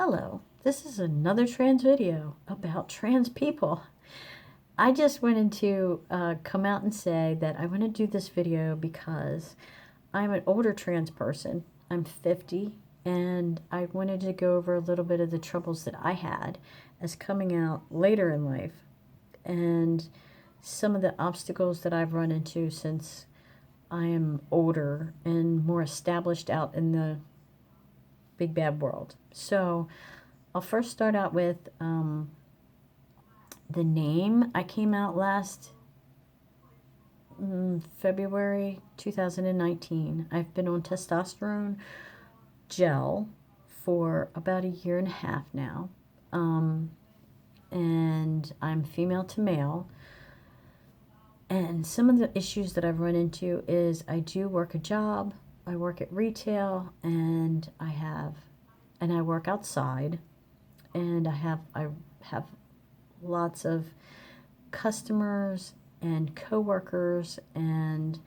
Hello, this is another trans video about trans people. I just wanted to come out and say that I want to do this video because I'm an older trans person. I'm 50, and I wanted to go over a little bit of the troubles that I had as coming out later in life and some of the obstacles that I've run into since I am older and more established out in the big bad world. So I'll first start out with the name. I came out last February 2019. I've been on testosterone gel for about a year and a half now. And I'm female to male. And some of the issues that I've run into is I do work a job. I work at retail, and I work outside, and I have lots of customers and coworkers. And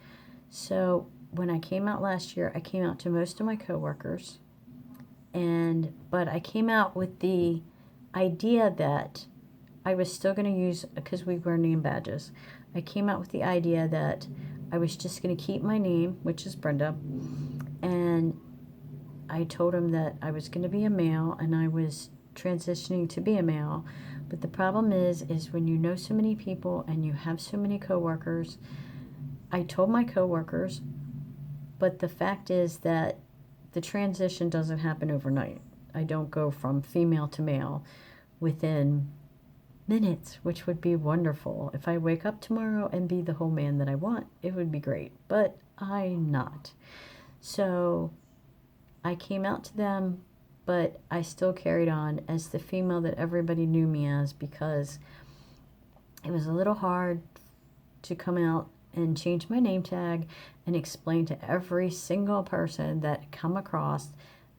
so when I came out last year, I came out to most of my coworkers, but I came out with the idea that I was still going to use, because we wear name badges, I came out with the idea that I was just going to keep my name, which is Brenda, and I told him that I was going to be a male and I was transitioning to be a male. But the problem is when you know so many people and you have so many coworkers, I told my coworkers, but the fact is that the transition doesn't happen overnight. I don't go from female to male within minutes, which would be wonderful. If I wake up tomorrow and be the whole man that I want, it would be great, but I'm not. So I came out to them, but I still carried on as the female that everybody knew me as, because it was a little hard to come out and change my name tag and explain to every single person that come across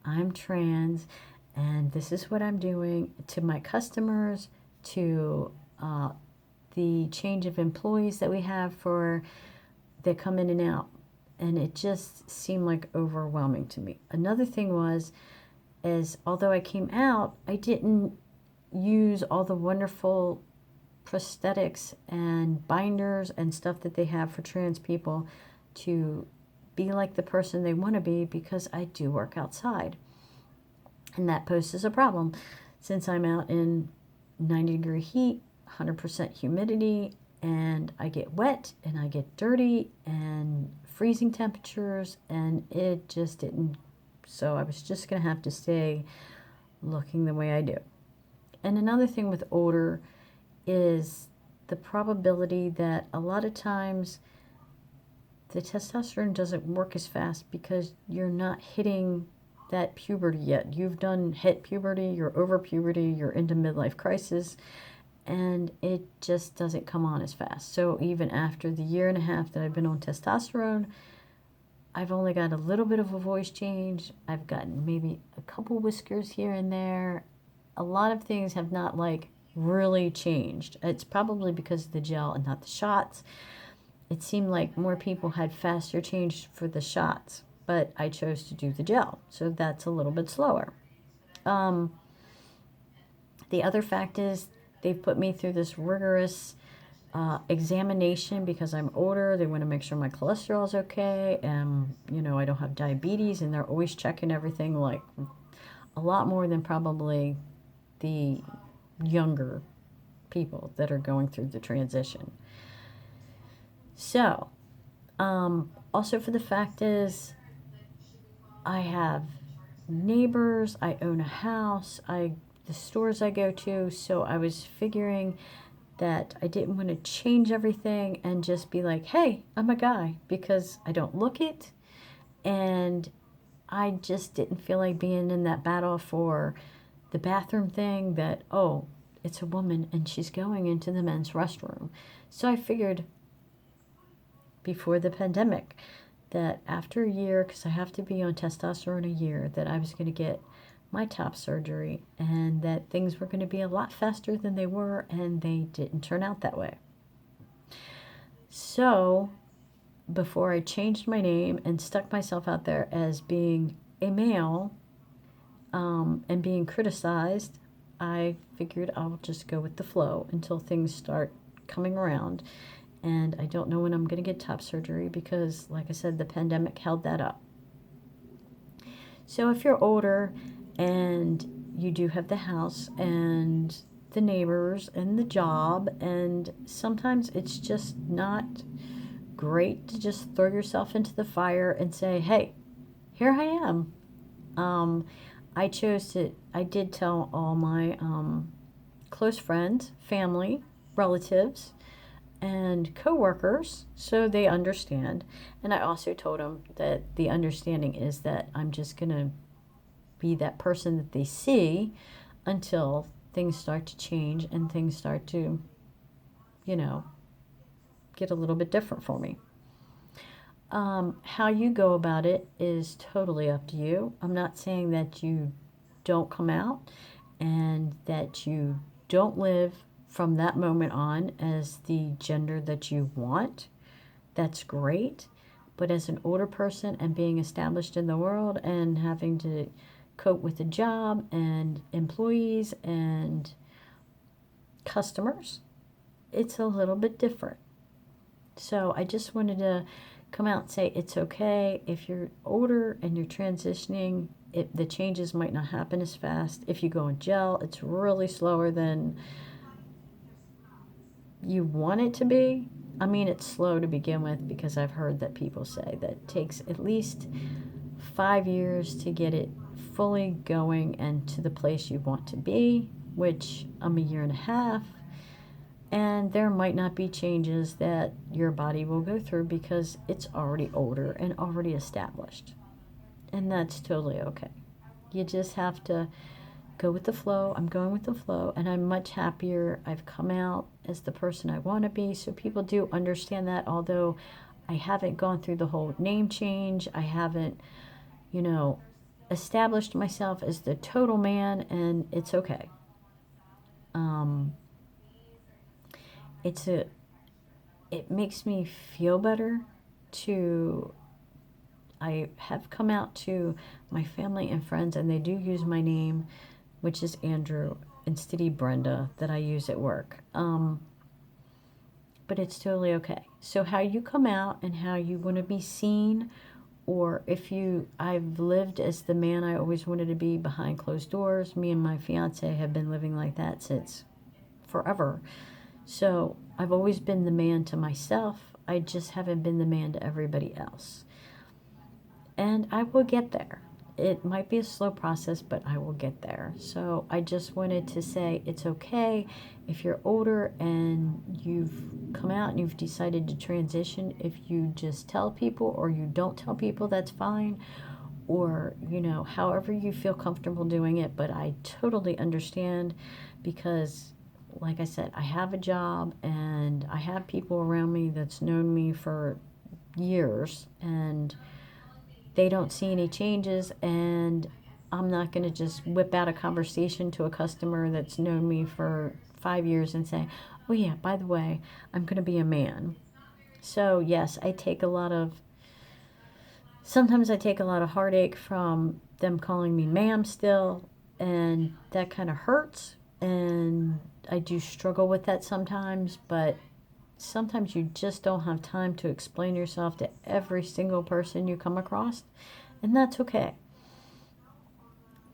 I'm trans and this is what I'm doing, to my customers, to the change of employees that we have that come in and out. And it just seemed like overwhelming to me. Another thing is although I came out, I didn't use all the wonderful prosthetics and binders and stuff that they have for trans people to be like the person they want to be, because I do work outside. And that poses a problem since I'm out in 90-degree heat, 100% humidity, and I get wet and I get dirty and freezing temperatures, and it just didn't. So I was just going to have to stay looking the way I do. And another thing with older is the probability that a lot of times the testosterone doesn't work as fast because you're not hitting that puberty yet. You've hit puberty, you're over puberty, you're into midlife crisis, and it just doesn't come on as fast. So even after the year and a half that I've been on testosterone, I've only got a little bit of a voice change. I've gotten maybe a couple whiskers here and there. A lot of things have not really changed. It's probably because of the gel and not the shots. It seemed like more people had faster change for the shots, but I chose to do the gel, so that's a little bit slower. The other fact is they've put me through this rigorous examination because I'm older. They want to make sure my cholesterol is okay, and I don't have diabetes, and they're always checking everything, like a lot more than probably the younger people that are going through the transition. So also, for the fact is I have neighbors, I own a house, the stores I go to, so I was figuring that I didn't want to change everything and just be like, hey, I'm a guy, because I don't look it, and I just didn't feel like being in that battle for the bathroom thing that, oh, it's a woman and she's going into the men's restroom. So I figured before the pandemic that after a year, because I have to be on testosterone a year, that I was going to get my top surgery, and that things were going to be a lot faster than they were, and they didn't turn out that way. So before I changed my name and stuck myself out there as being a male, and being criticized, I figured I'll just go with the flow until things start coming around. And I don't know when I'm going to get top surgery because, like I said, the pandemic held that up. So if you're older and you do have the house and the neighbors and the job, and sometimes it's just not great to just throw yourself into the fire and say, hey, here I am. I did tell all my close friends, family, relatives, and coworkers so they understand. And I also told them that the understanding is that I'm just going to be that person that they see until things start to change and things start to, get a little bit different for me. How you go about it is totally up to you. I'm not saying that you don't come out and that you don't live from that moment on as the gender that you want. That's great. But as an older person and being established in the world and having to cope with a job and employees and customers, it's a little bit different. So I just wanted to come out and say it's okay if you're older and you're transitioning. The changes might not happen as fast. If you go in gel, it's really slower than you want it to be. I mean, it's slow to begin with because I've heard that people say that it takes at least 5 years to get it fully going and to the place you want to be, which I'm a year and a half. And there might not be changes that your body will go through because it's already older and already established. And that's totally okay. You just have to go with the flow. I'm going with the flow, and I'm much happier. I've come out as the person I want to be, so people do understand that, although I haven't gone through the whole name change. I haven't, established myself as the total man, and it's okay. It makes me feel better to I have come out to my family and friends, and they do use my name, which is Andrew, instead of Brenda, that I use at work. But it's totally okay. So how you come out and how you want to be seen, or I've lived as the man I always wanted to be behind closed doors. Me and my fiance have been living like that since forever. So I've always been the man to myself. I just haven't been the man to everybody else. And I will get there. It might be a slow process, but I will get there. So I just wanted to say it's okay if you're older and you've come out and you've decided to transition. If you just tell people or you don't tell people, that's fine. Or, however you feel comfortable doing it. But I totally understand because, like I said, I have a job and I have people around me that's known me for years, and they don't see any changes, and I'm not going to just whip out a conversation to a customer that's known me for 5 years and say, oh yeah, by the way, I'm going to be a man. So yes, sometimes I take a lot of heartache from them calling me ma'am still, and that kind of hurts, and I do struggle with that sometimes, but sometimes you just don't have time to explain yourself to every single person you come across, and that's okay.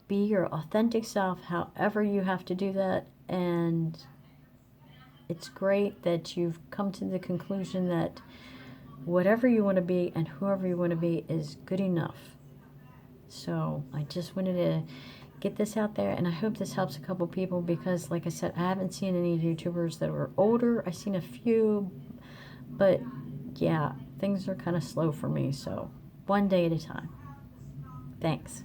Be your authentic self, however you have to do that, and it's great that you've come to the conclusion that whatever you want to be and whoever you want to be is good enough. So I just wanted to get this out there, and I hope this helps a couple people because, like I said, I haven't seen any YouTubers that were older. I've seen a few, but yeah, things are kind of slow for me, so one day at a time. Thanks.